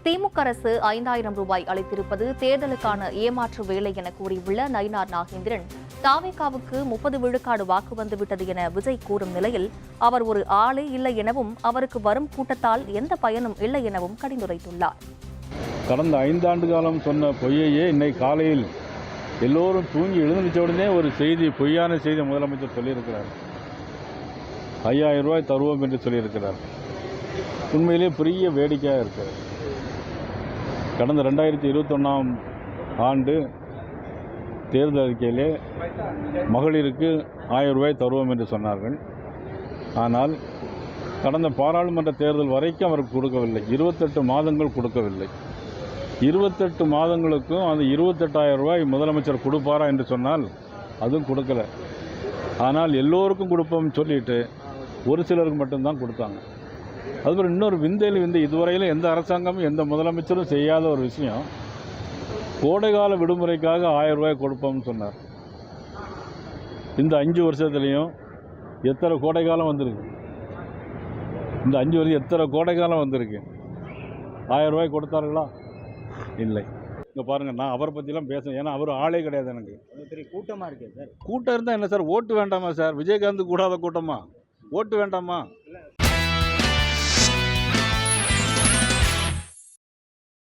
திமுக அரசு 5000 ரூபாய் அளித்திருப்பது தேர்தலுக்கான ஏமாற்று வேலை என கூறியுள்ள நயினார் நாகேந்திரன், தாவேகாவுக்கு 30 விழுக்காடு வாக்கு வந்துவிட்டது என விஜய் கூறும் நிலையில் அவர் ஒரு ஆளே இல்லை எனவும் அவருக்கு வரும் கூட்டத்தால் எந்த பயனும் இல்லை எனவும் கடிந்துரைத்துள்ளார். கடந்த 5 ஆண்டு காலம் சொன்ன பொய்யையே இன்னைக்கு காலையில் எல்லோரும் தூங்கி எழுந்திருச்ச உடனே ஒரு செய்தி, பொய்யான செய்தி முதலமைச்சர் சொல்லியிருக்கிறார். 5000 ரூபாய் தருவோம் என்று சொல்லியிருக்கிறார். உண்மையிலே பெரிய வேடிக்கையாக இருக்கிறது. கடந்த 2021ஆம் ஆண்டு தேர்தல் அறிக்கையிலே மகளிருக்கு 1000 ரூபாய் தருவோம் என்று சொன்னார்கள். ஆனால் கடந்த பாராளுமன்ற தேர்தல் வரைக்கும் அவருக்கு கொடுக்கவில்லை. 28 மாதங்கள் கொடுக்கவில்லை. 28 மாதங்களுக்கும் அந்த 28,000 ரூபாய் முதலமைச்சர் கொடுப்பாரா என்று சொன்னால் அதுவும் கொடுக்கல. ஆனால் எல்லோருக்கும் கொடுப்போம்னு சொல்லிட்டு ஒரு சிலருக்கு மட்டும்தான் கொடுத்தாங்க. அதுபோல் இன்னொரு விந்தையில் இதுவரையிலும் எந்த அரசாங்கமும் எந்த முதலமைச்சரும் செய்யாத ஒரு விஷயம், கோடைகால விடுமுறைக்காக 1000 ரூபாய் கொடுப்போம்னு சொன்னார். இந்த 5 வருஷத்துலேயும் எத்தனை கோடைக்காலம் வந்திருக்கு? இந்த 5 வருஷம் எத்தனை கோடைக்காலம் வந்திருக்கு? 1000 ரூபாய் கொடுத்தார்களா? இல்லை. இங்கே பாருங்கள், நான் அவரை பற்றிலாம் பேசுகிறேன். ஏன்னா அவர் ஆளே கிடையாது. எனக்கு பெரிய கூட்டமாக இருக்குது சார். கூட்டம் இருந்தால் என்ன சார்? ஓட்டு வேண்டாமா சார்? விஜயகாந்த் கூடாத கூட்டமா? ஓட்டு வேண்டாமா?